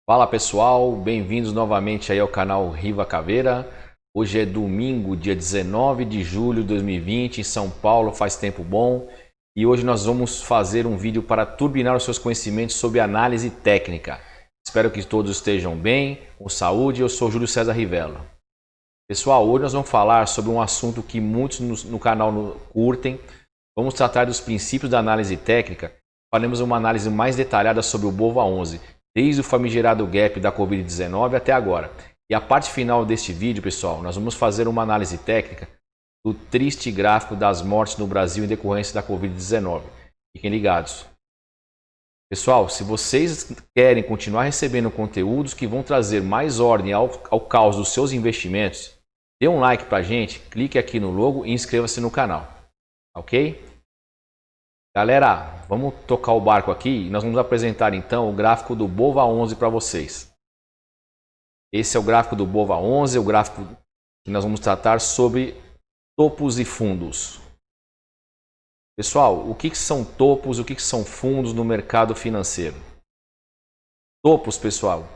Fala pessoal, bem-vindos novamente aí ao canal Riva Caveira. Hoje é domingo, dia 19 de julho de 2020, em São Paulo, faz tempo bom. E hoje nós vamos fazer um vídeo para turbinar os seus conhecimentos sobre análise técnica. Espero que todos estejam bem, com saúde. Eu sou Júlio César Rivella. Pessoal, hoje nós vamos falar sobre um assunto que muitos no canal curtem. Vamos tratar dos princípios da análise técnica. Faremos uma análise mais detalhada sobre o BOVA11. Desde o famigerado gap da Covid-19 até agora. E a parte final deste vídeo, pessoal, nós vamos fazer uma análise técnica do triste gráfico das mortes no Brasil em decorrência da Covid-19. Fiquem ligados. Pessoal, se vocês querem continuar recebendo conteúdos que vão trazer mais ordem ao caos dos seus investimentos, dê um like pra gente, clique aqui no logo e inscreva-se no canal. Ok? Galera, vamos tocar o barco aqui e nós vamos apresentar então o gráfico do BOVA11 para vocês. Esse é o gráfico do BOVA11, o gráfico que nós vamos tratar sobre topos e fundos. Pessoal, o que são topos e o que são fundos no mercado financeiro? Topos, pessoal,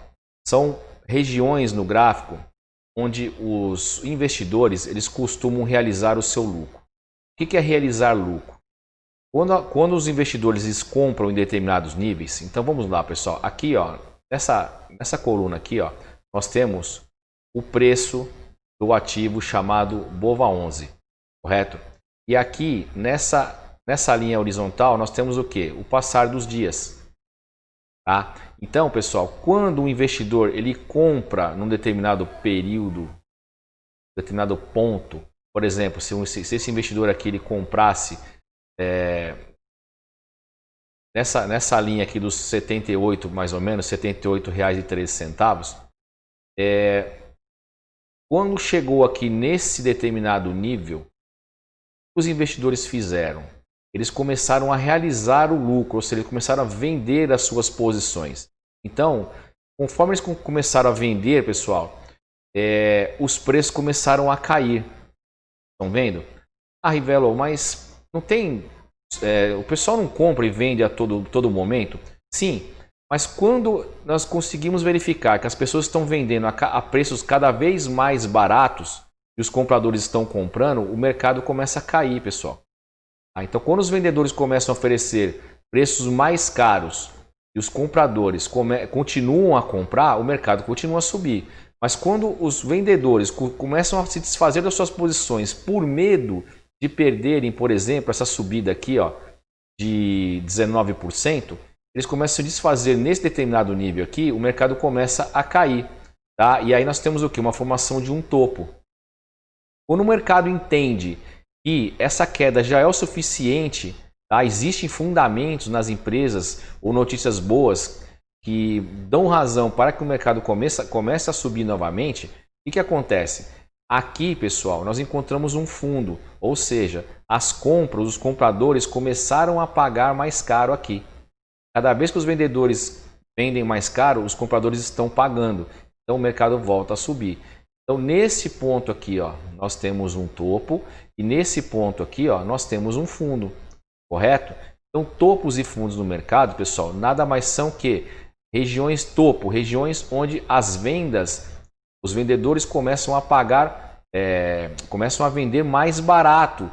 são regiões no gráfico onde os investidores eles costumam realizar o seu lucro. O que é realizar lucro? Quando os investidores compram em determinados níveis, então vamos lá, pessoal. Aqui, ó, nessa coluna aqui, ó, nós temos o preço do ativo chamado BOVA11, correto? E aqui nessa linha horizontal nós temos o que? O passar dos dias, tá? Então, pessoal, quando o investidor ele compra num determinado período, determinado ponto, por exemplo, se esse investidor aqui ele comprasse nessa linha aqui dos 78, mais ou menos, R$ 78,13, quando chegou aqui nesse determinado nível, os investidores fizeram? Eles começaram a realizar o lucro, ou seja, eles começaram a vender as suas posições. Então, conforme eles começaram a vender, pessoal, os preços começaram a cair. Estão vendo? Ah, Rivella, mas não tem... o pessoal não compra e vende a todo momento? Sim, mas quando nós conseguimos verificar que as pessoas estão vendendo a preços cada vez mais baratos e os compradores estão comprando, o mercado começa a cair, pessoal. Então, quando os vendedores começam a oferecer preços mais caros e os compradores continuam a comprar, o mercado continua a subir. Mas quando os vendedores começam a se desfazer das suas posições por medo de perderem, por exemplo, essa subida aqui, ó, de 19%, eles começam a se desfazer nesse determinado nível aqui, o mercado começa a cair, tá? E aí nós temos o que? Uma formação de um topo. Quando o mercado entende que essa queda já é o suficiente, tá? Existem fundamentos nas empresas ou notícias boas que dão razão para que o mercado comece a subir novamente, o que acontece? Aqui, pessoal, nós encontramos um fundo, ou seja, as compras, os compradores começaram a pagar mais caro aqui. Cada vez que os vendedores vendem mais caro, os compradores estão pagando. Então o mercado volta a subir. Então nesse ponto aqui, ó, nós temos um topo e nesse ponto aqui, ó, nós temos um fundo, correto? Então topos e fundos no mercado, pessoal, nada mais são que regiões topo, regiões onde as vendas, os vendedores começam a pagar, começam a vender mais barato. O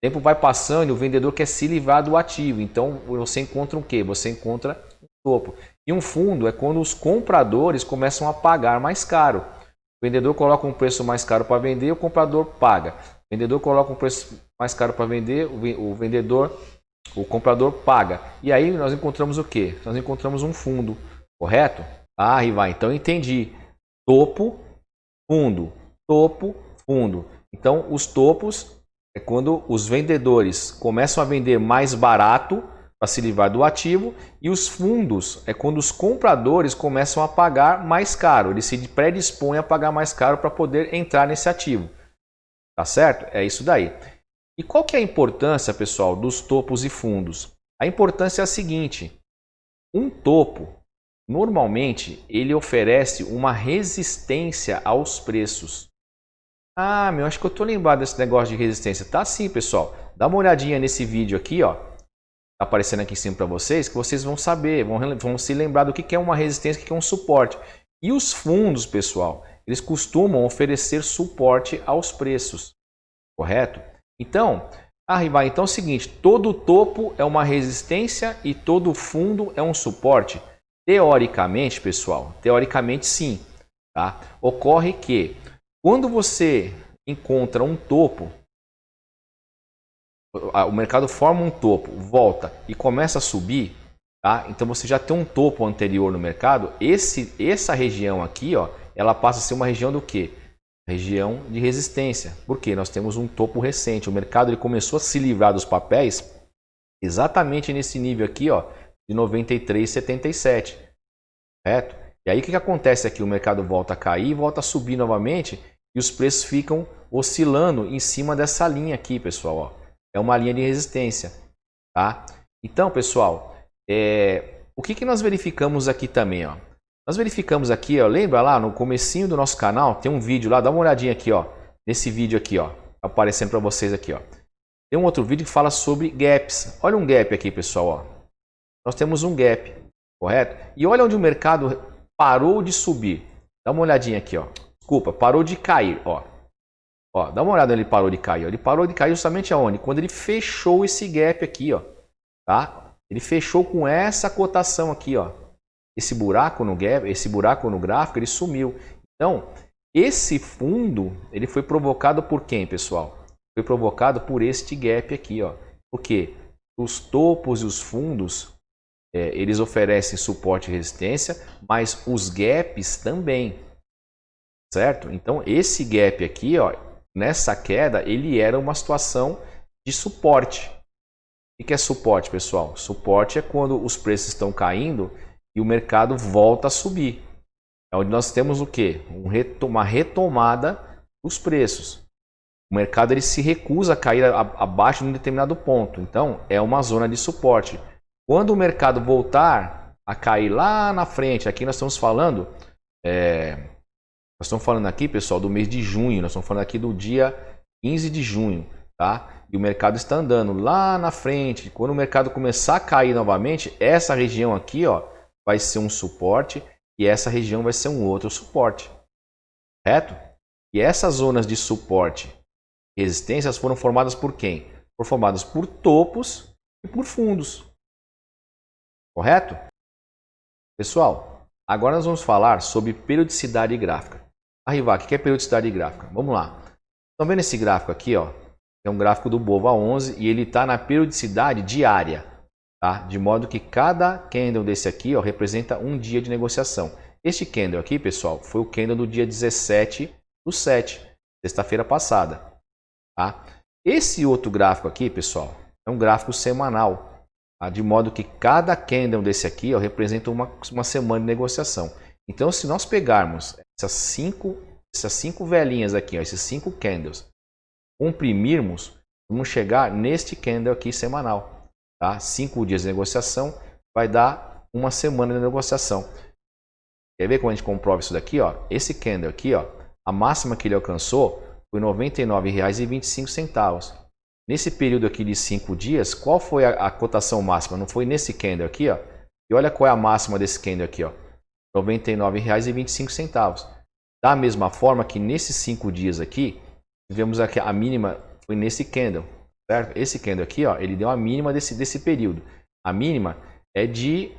tempo vai passando e o vendedor quer se livrar do ativo. Então você encontra o quê? Você encontra um topo. E um fundo é quando os compradores começam a pagar mais caro. O vendedor coloca um preço mais caro para vender, o comprador paga. O vendedor coloca um preço mais caro para vender, o comprador paga. E aí nós encontramos o quê? Nós encontramos um fundo, correto? Ah, Riva, então entendi. Topo, fundo, topo, fundo. Então, os topos é quando os vendedores começam a vender mais barato para se livrar do ativo, e os fundos é quando os compradores começam a pagar mais caro. Eles se predispõem a pagar mais caro para poder entrar nesse ativo. Tá certo? É isso daí. E qual que é a importância, pessoal, dos topos e fundos? A importância é a seguinte: um topo, normalmente, ele oferece uma resistência aos preços. Ah, acho que eu estou lembrado desse negócio de resistência. Tá sim, pessoal. Dá uma olhadinha nesse vídeo aqui, ó. está aparecendo aqui em cima para vocês, que vocês vão saber, vão se lembrar do que é uma resistência, o que é um suporte. E os fundos, pessoal, eles costumam oferecer suporte aos preços, correto? Então, então é o seguinte, todo topo é uma resistência e todo fundo é um suporte. Teoricamente, pessoal, teoricamente sim. Tá? Ocorre que quando você encontra um topo, o mercado forma um topo, volta e começa a subir, tá? Então você já tem um topo anterior no mercado, essa região aqui, ó, ela passa a ser uma região do quê? Região de resistência. Por quê? Nós temos um topo recente. O mercado ele começou a se livrar dos papéis exatamente nesse nível aqui, ó, de 93,77. Correto? E aí o que acontece aqui? O mercado volta a cair, volta a subir novamente e os preços ficam oscilando em cima dessa linha aqui, pessoal. Ó. É uma linha de resistência. Tá? Então, pessoal, o que nós verificamos aqui também? Ó? Nós verificamos aqui, ó, lembra lá no comecinho do nosso canal, tem um vídeo lá, dá uma olhadinha aqui, ó, nesse vídeo aqui, ó, aparecendo para vocês aqui, ó. Tem um outro vídeo que fala sobre gaps. Olha um gap aqui, pessoal, ó. Nós temos um gap, correto? E olha onde o mercado parou de subir. Dá uma olhadinha aqui, ó. Desculpa, parou de cair, ó. Ó, dá uma olhada onde ele parou de cair, ó. Ele parou de cair justamente aonde? Quando ele fechou esse gap aqui, ó, tá? Ele fechou com essa cotação aqui, ó. Esse buraco no gap, esse buraco no gráfico, ele sumiu. Então, esse fundo, ele foi provocado por quem, pessoal? Foi provocado por este gap aqui, ó. Por quê? Os topos e os fundos, eles oferecem suporte e resistência, mas os gaps também, certo? Então, esse gap aqui, ó, nessa queda, ele era uma situação de suporte. O que é suporte, pessoal? Suporte é quando os preços estão caindo e o mercado volta a subir. É onde nós temos o quê? Uma retomada dos preços. O mercado ele se recusa a cair abaixo de um determinado ponto. Então, é uma zona de suporte. Quando o mercado voltar a cair lá na frente, aqui nós estamos falando, aqui, pessoal, do mês de junho. Nós estamos falando aqui do dia 15 de junho, tá? E o mercado está andando lá na frente. Quando o mercado começar a cair novamente, essa região aqui, ó, vai ser um suporte e essa região vai ser um outro suporte, correto? E essas zonas de suporte e resistências foram formadas por quem? Foram formadas por topos e por fundos, correto? Pessoal, agora nós vamos falar sobre periodicidade gráfica. Rivac, o que é periodicidade gráfica? Vamos lá. Estão vendo esse gráfico aqui, ó? É um gráfico do BOVA11 e ele está na periodicidade diária. Tá? De modo que cada candle desse aqui, ó, representa um dia de negociação. Este candle aqui, pessoal, foi o candle do dia 17/7, sexta-feira passada. Tá? Esse outro gráfico aqui, pessoal, é um gráfico semanal. Tá? De modo que cada candle desse aqui, ó, representa uma semana de negociação. Então, se nós pegarmos essas cinco velinhas aqui, ó, esses 5 candles, comprimirmos, vamos chegar neste candle aqui semanal. Tá? 5 dias de negociação vai dar uma semana de negociação. Quer ver como a gente comprova isso daqui? Ó? Esse candle aqui, ó, a máxima que ele alcançou foi R$ 99,25. Nesse período aqui de 5 dias, qual foi a cotação máxima? Não foi nesse candle aqui, ó? E olha qual é a máxima desse candle aqui, ó. R$ 99,25. Da mesma forma que nesses 5 dias aqui, tivemos aqui a mínima foi nesse candle. Certo? Esse candle aqui, ó, ele deu a mínima desse período. A mínima é de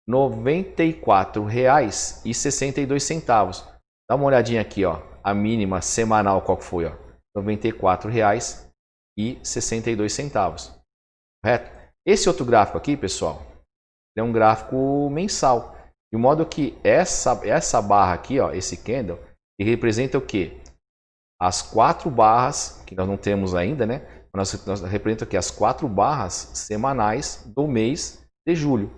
R$ 94,62. Dá uma olhadinha aqui, ó, a mínima semanal qual que foi, ó, R$ 94,62. Correto? Esse outro gráfico aqui, pessoal, é um gráfico mensal. De modo que essa barra aqui, ó, esse candle, ele representa o quê? As 4 barras, que nós não temos ainda, né? Nós representa aqui as 4 barras semanais do mês de julho.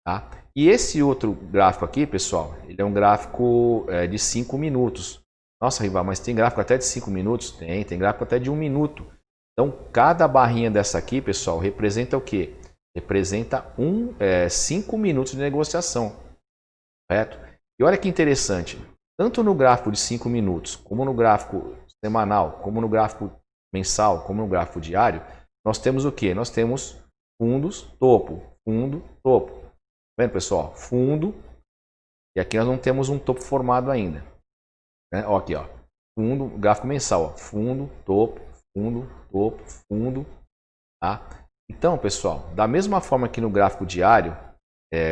Tá? E esse outro gráfico aqui, pessoal, ele é um gráfico de 5 minutos. Nossa, Rival, mas tem gráfico até de 5 minutos? Tem gráfico até de 1 minuto. Então, cada barrinha dessa aqui, pessoal, representa o quê? Representa 5 minutos de negociação. Correto? E olha que interessante. Tanto no gráfico de 5 minutos, como no gráfico semanal, como no gráfico mensal, como no gráfico diário, nós temos o quê? Nós temos fundos, topo, fundo, topo. Tá vendo, pessoal? Fundo. E aqui nós não temos um topo formado ainda. Né? Ó, aqui, ó. Fundo, gráfico mensal, ó. Fundo, topo, fundo. Tá? Então, pessoal, da mesma forma que no gráfico diário,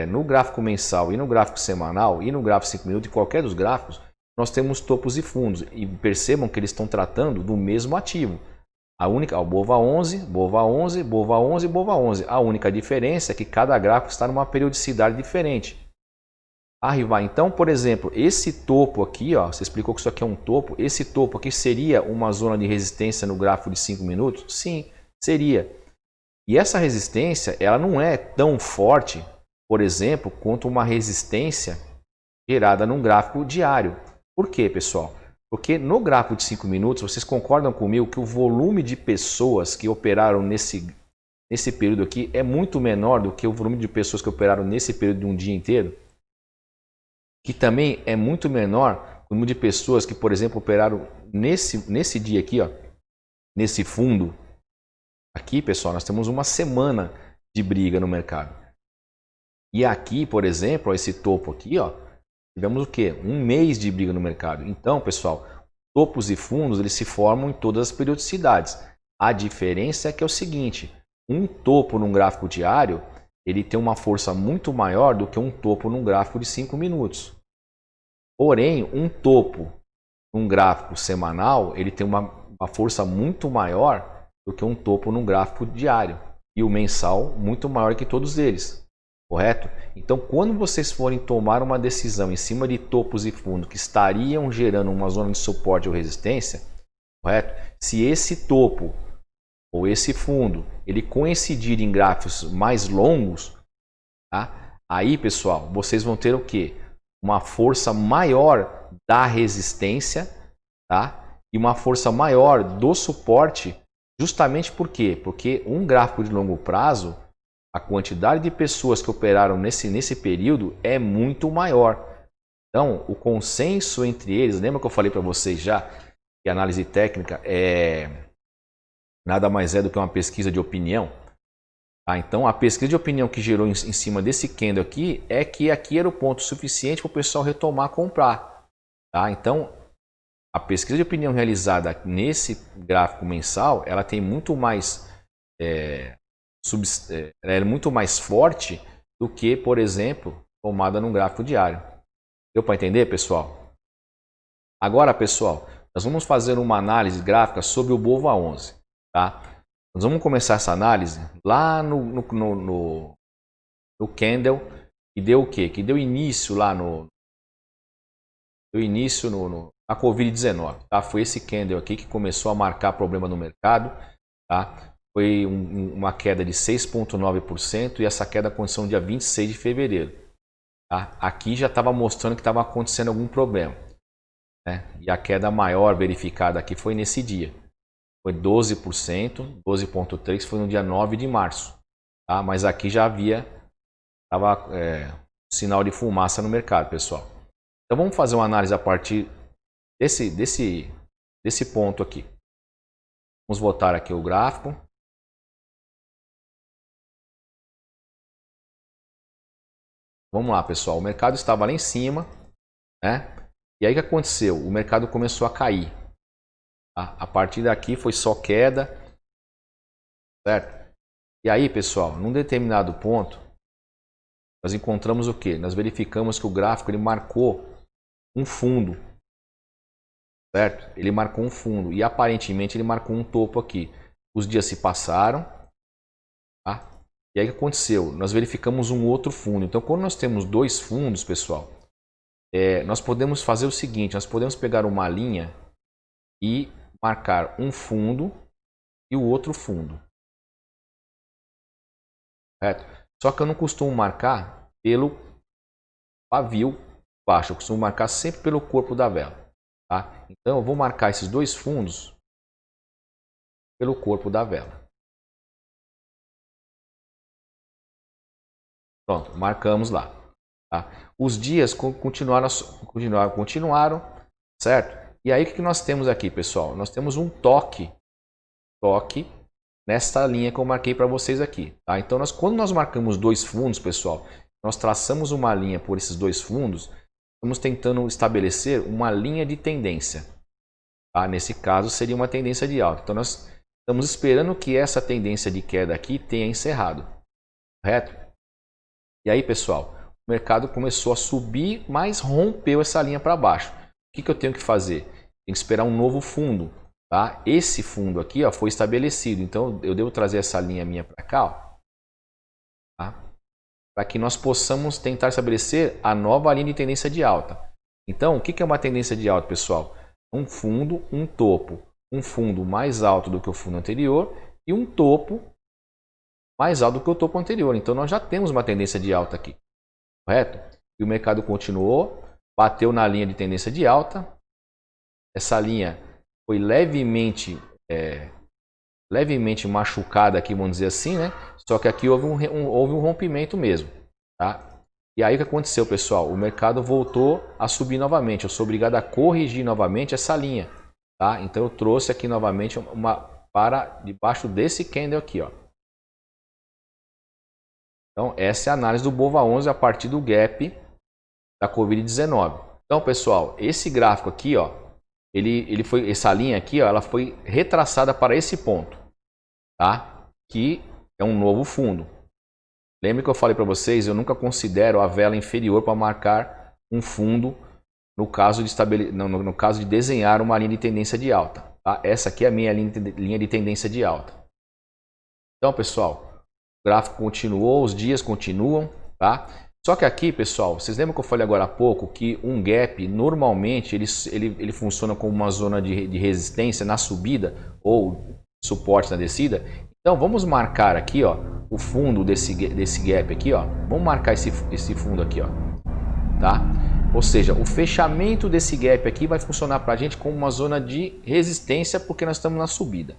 no gráfico mensal e no gráfico semanal e no gráfico 5 minutos, em qualquer dos gráficos, nós temos topos e fundos. E percebam que eles estão tratando do mesmo ativo. A única, ó, BOVA 11, BOVA 11, BOVA 11, BOVA 11. A única diferença é que cada gráfico está numa periodicidade diferente. Rivar, então, por exemplo, esse topo aqui, ó, você explicou que isso aqui é um topo, esse topo aqui seria uma zona de resistência no gráfico de 5 minutos? Sim, seria. E essa resistência, ela não é tão forte, por exemplo, quanto uma resistência gerada num gráfico diário. Por quê, pessoal? Porque no gráfico de 5 minutos, vocês concordam comigo que o volume de pessoas que operaram nesse período aqui é muito menor do que o volume de pessoas que operaram nesse período de um dia inteiro? Que também é muito menor o número de pessoas que, por exemplo, operaram nesse dia aqui, ó, nesse fundo. Aqui, pessoal, nós temos uma semana de briga no mercado. E aqui, por exemplo, ó, esse topo aqui, ó, tivemos o quê? Um mês de briga no mercado. Então, pessoal, topos e fundos eles se formam em todas as periodicidades. A diferença é que é o seguinte, um topo num gráfico diário, ele tem uma força muito maior do que um topo num gráfico de 5 minutos. Porém, um topo num gráfico semanal, ele tem uma força muito maior do que um topo num gráfico diário. E o mensal muito maior que todos eles. Correto? Então, quando vocês forem tomar uma decisão em cima de topos e fundos que estariam gerando uma zona de suporte ou resistência, correto? Se esse topo ou esse fundo ele coincidir em gráficos mais longos, tá? Aí, pessoal, vocês vão ter o quê? Uma força maior da resistência, tá? E uma força maior do suporte, justamente por quê? Porque um gráfico de longo prazo, a quantidade de pessoas que operaram nesse período é muito maior. Então, o consenso entre eles, lembra que eu falei para vocês já que a análise técnica nada mais é do que uma pesquisa de opinião? Então, a pesquisa de opinião que gerou em cima desse candle aqui é que aqui era o ponto suficiente para o pessoal retomar comprar. Tá? Então, a pesquisa de opinião realizada nesse gráfico mensal, ela tem muito mais... ela é muito mais forte do que, por exemplo, tomada num gráfico diário. Deu para entender, pessoal? Agora, pessoal, nós vamos fazer uma análise gráfica sobre o BOVA 11. Tá? Nós vamos começar essa análise lá no candle que deu o quê? Que deu início lá na Covid-19. Tá? Foi esse candle aqui que começou a marcar problema no mercado. Tá? Foi uma queda de 6,9% e essa queda aconteceu no dia 26 de fevereiro. Tá? Aqui já estava mostrando que estava acontecendo algum problema. Né? E a queda maior verificada aqui foi nesse dia. Foi 12%, 12,3% foi no dia 9 de março. Tá? Mas aqui já estava sinal de fumaça no mercado, pessoal. Então vamos fazer uma análise a partir desse ponto aqui. Vamos voltar aqui o gráfico. Vamos lá, pessoal. O mercado estava lá em cima, né? E aí o que aconteceu? O mercado começou a cair. Tá? A partir daqui foi só queda, certo? E aí, pessoal, num determinado ponto, nós encontramos o quê? Nós verificamos que o gráfico ele marcou um fundo, certo? Ele marcou um fundo e aparentemente ele marcou um topo aqui. Os dias se passaram, tá? E aí o que aconteceu? Nós verificamos um outro fundo. Então, quando nós temos dois fundos, pessoal, nós podemos fazer o seguinte: nós podemos pegar uma linha e marcar um fundo e o outro fundo. Certo? Só que eu não costumo marcar pelo pavio baixo, eu costumo marcar sempre pelo corpo da vela. Tá? Então eu vou marcar esses dois fundos pelo corpo da vela. Pronto, marcamos lá. Tá? Os dias continuaram, certo? E aí o que nós temos aqui, pessoal? Nós temos um toque nesta linha que eu marquei para vocês aqui. Tá? Então, quando nós marcamos dois fundos, pessoal, nós traçamos uma linha por esses dois fundos, estamos tentando estabelecer uma linha de tendência. Tá? Nesse caso, seria uma tendência de alta. Então, nós estamos esperando que essa tendência de queda aqui tenha encerrado. Correto? E aí, pessoal, o mercado começou a subir, mas rompeu essa linha para baixo. O que eu tenho que fazer? Tem que esperar um novo fundo. Tá? Esse fundo aqui, ó, foi estabelecido. Então, eu devo trazer essa linha minha para cá, ó, tá? Para que nós possamos tentar estabelecer a nova linha de tendência de alta. Então, o que é uma tendência de alta, pessoal? Um fundo, um topo. Um fundo mais alto do que o fundo anterior e um topo mais alto do que o topo anterior. Então, nós já temos uma tendência de alta aqui. Correto? E o mercado continuou, bateu na linha de tendência de alta. Essa linha foi levemente machucada aqui, vamos dizer assim, né? Só que aqui houve um rompimento mesmo, tá? E aí o que aconteceu, pessoal? O mercado voltou a subir novamente. Eu sou obrigado a corrigir novamente essa linha, tá? Então eu trouxe aqui novamente para debaixo desse candle aqui, ó. Então essa é a análise do BOVA11 a partir do gap da Covid-19. Então, pessoal, esse gráfico aqui, ó, essa linha aqui, ó, ela foi retraçada para esse ponto, tá? Que é um novo fundo. Lembra que eu falei para vocês, eu nunca considero a vela inferior para marcar um fundo no caso de desenhar uma linha de tendência de alta, tá? Essa aqui é a minha linha de tendência de alta. Então, pessoal, o gráfico continuou, os dias continuam, tá? Só que aqui, pessoal, vocês lembram que eu falei agora há pouco que um gap, normalmente, ele funciona como uma zona de resistência na subida ou suporte na descida? Então, vamos marcar aqui, ó, o fundo desse gap aqui, ó. Vamos marcar esse fundo aqui, ó, tá? Ou seja, o fechamento desse gap aqui vai funcionar para a gente como uma zona de resistência porque nós estamos na subida,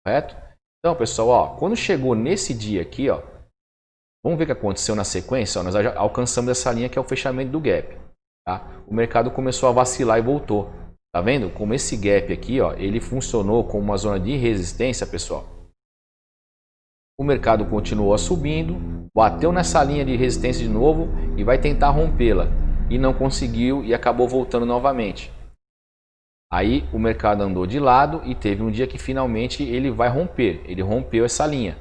correto? Então, pessoal, ó, quando chegou nesse dia aqui, ó, vamos ver o que aconteceu na sequência. Ó, nós já alcançamos essa linha que é o fechamento do gap. Tá? O mercado começou a vacilar e voltou. Tá vendo? Como esse gap aqui, ó, ele funcionou como uma zona de resistência, pessoal. O mercado continuou subindo, bateu nessa linha de resistência de novo e vai tentar rompê-la. E não conseguiu e acabou voltando novamente. Aí o mercado andou de lado e teve um dia que finalmente ele vai romper. Ele rompeu essa linha.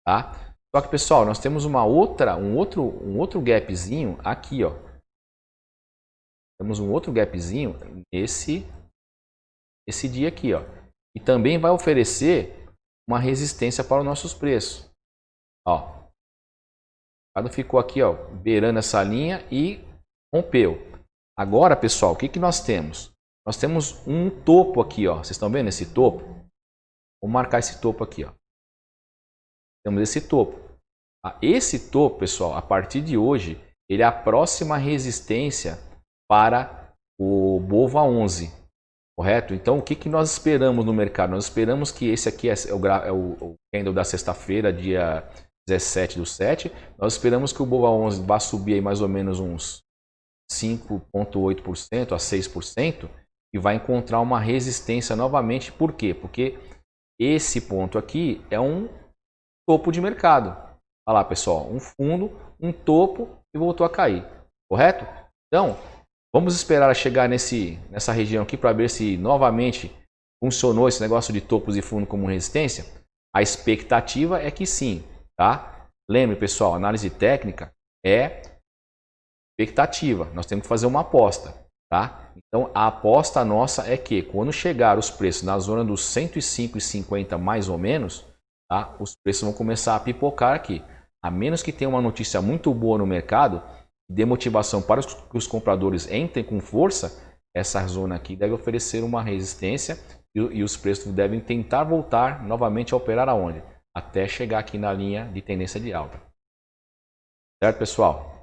Tá? Só que, pessoal, nós temos um outro gapzinho aqui, ó. Temos um outro gapzinho esse dia aqui, ó. E também vai oferecer uma resistência para os nossos preços. Ó. O mercado ficou aqui, ó, beirando essa linha e rompeu. Agora, pessoal, o que nós temos? Nós temos um topo aqui, ó. Vocês estão vendo esse topo? Vou marcar esse topo aqui, ó. Temos esse topo. Esse topo, pessoal, a partir de hoje, ele é a próxima resistência para o BOVA11, correto? Então, o que nós esperamos no mercado? Nós esperamos que esse aqui é o candle da sexta-feira, dia 17/7. Nós esperamos que o BOVA11 vá subir aí mais ou menos uns 5,8% a 6% e vai encontrar uma resistência novamente. Por quê? Porque esse ponto aqui é um topo de mercado. Olha lá, pessoal, um fundo, um topo e voltou a cair, correto? Então, vamos esperar chegar nessa região aqui para ver se novamente funcionou esse negócio de topos e fundo como resistência. A expectativa é que sim, tá? Lembre, pessoal, análise técnica é expectativa. Nós temos que fazer uma aposta, tá? Então, a aposta nossa é que quando chegar os preços na zona dos 105,50 mais ou menos, tá? Os preços vão começar a pipocar aqui. A menos que tenha uma notícia muito boa no mercado, dê motivação para que os compradores entrem com força, essa zona aqui deve oferecer uma resistência e os preços devem tentar voltar novamente a operar aonde? Até chegar aqui na linha de tendência de alta. Certo, pessoal?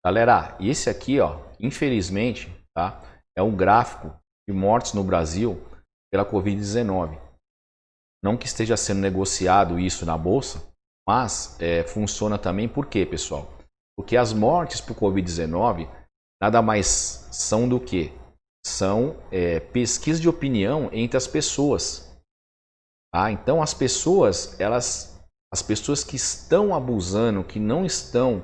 Galera, esse aqui, ó, infelizmente, tá, é um gráfico de mortes no Brasil pela Covid-19. Não que esteja sendo negociado isso na Bolsa, mas funciona também por quê, pessoal? Porque as mortes por Covid-19 nada mais são do que? São pesquisas de opinião entre as pessoas. Tá? Então as pessoas que estão abusando, que não estão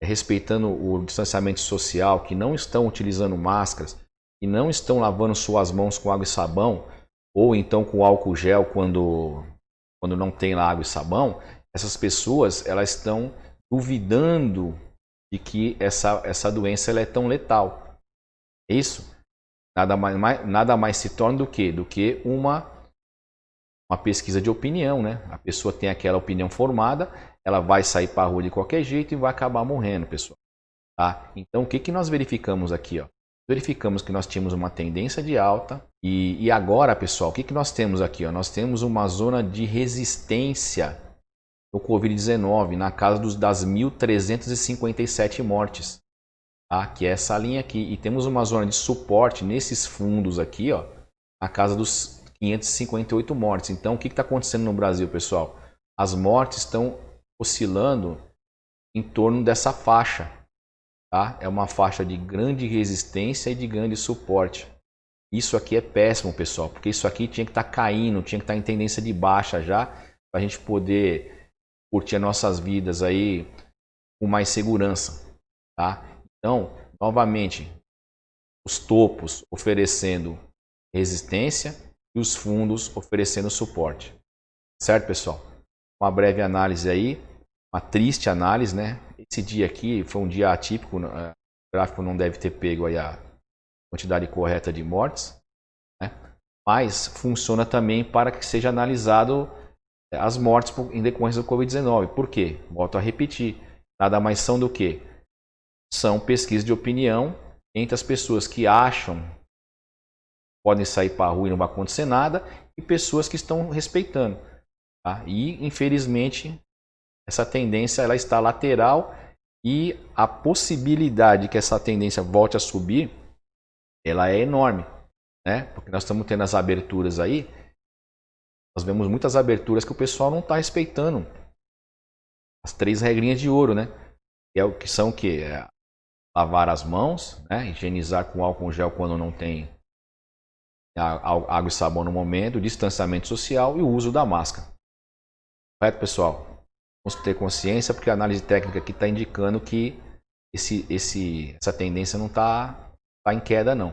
respeitando o distanciamento social, que não estão utilizando máscaras, que não estão lavando suas mãos com água e sabão, ou então com álcool gel quando não tem lá água e sabão, essas pessoas elas estão duvidando de que essa doença ela é tão letal. É isso? Nada mais se torna do que uma pesquisa de opinião, né? A pessoa tem aquela opinião formada, ela vai sair para a rua de qualquer jeito e vai acabar morrendo, pessoal. Tá? Então, o que nós verificamos aqui? Ó? Verificamos que nós tínhamos uma tendência de alta e agora, pessoal, o que nós temos aqui? Ó? Nós temos uma zona de resistência no Covid-19 na casa das 1.357 mortes, tá? Que é essa linha aqui. E temos uma zona de suporte nesses fundos aqui, ó, na casa dos 558 mortes. Então, o que está acontecendo no Brasil, pessoal? As mortes estão oscilando em torno dessa faixa. Tá? É uma faixa de grande resistência e de grande suporte. Isso aqui é péssimo, pessoal, porque isso aqui tinha que estar caindo, tinha que estar em tendência de baixa já, para a gente poder curtir as nossas vidas aí com mais segurança. Tá? Então, novamente, os topos oferecendo resistência e os fundos oferecendo suporte. Certo, pessoal? Uma breve análise aí, uma triste análise, né? Esse dia aqui foi um dia atípico, o gráfico não deve ter pego aí a quantidade correta de mortes, né? Mas funciona também para que seja analisado as mortes em decorrência do Covid-19. Por quê? Volto a repetir, nada mais são do que são pesquisas de opinião entre as pessoas que acham que podem sair para a rua e não vai acontecer nada e pessoas que estão respeitando. Tá? E, infelizmente, essa tendência ela está lateral e a possibilidade que essa tendência volte a subir, ela é enorme, né? Porque nós estamos tendo as aberturas aí, nós vemos muitas aberturas que o pessoal não está respeitando as 3 regrinhas de ouro, né? Que são o quê? Lavar as mãos, né? Higienizar com álcool gel quando não tem água e sabão no momento, distanciamento social e o uso da máscara. Correto, pessoal? Vamos ter consciência, porque a análise técnica aqui está indicando que essa tendência não está em queda, não.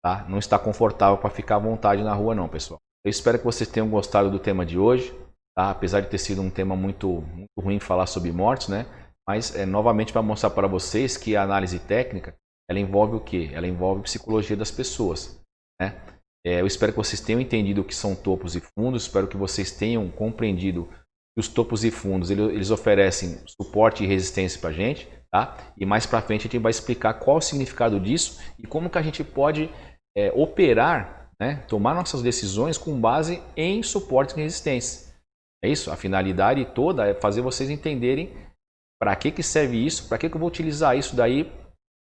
Tá? Não está confortável para ficar à vontade na rua, não, pessoal. Eu espero que vocês tenham gostado do tema de hoje. Tá? Apesar de ter sido um tema muito ruim falar sobre mortes, né? Mas novamente para mostrar para vocês que a análise técnica ela envolve o quê? Ela envolve a psicologia das pessoas. Né? Eu espero que vocês tenham entendido o que são topos e fundos. Espero que vocês tenham compreendido que os topos e fundos eles oferecem suporte e resistência para a gente. Tá? E mais para frente a gente vai explicar qual é o significado disso e como que a gente pode operar, né? Tomar nossas decisões com base em suporte e resistência. É isso? A finalidade toda é fazer vocês entenderem para que serve isso, para que eu vou utilizar isso daí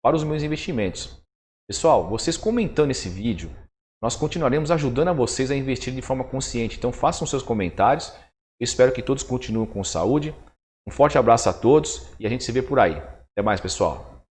para os meus investimentos. Pessoal, vocês comentando esse vídeo, nós continuaremos ajudando a vocês a investir de forma consciente. Então façam seus comentários. Eu espero que todos continuem com saúde. Um forte abraço a todos e a gente se vê por aí. Até mais, pessoal.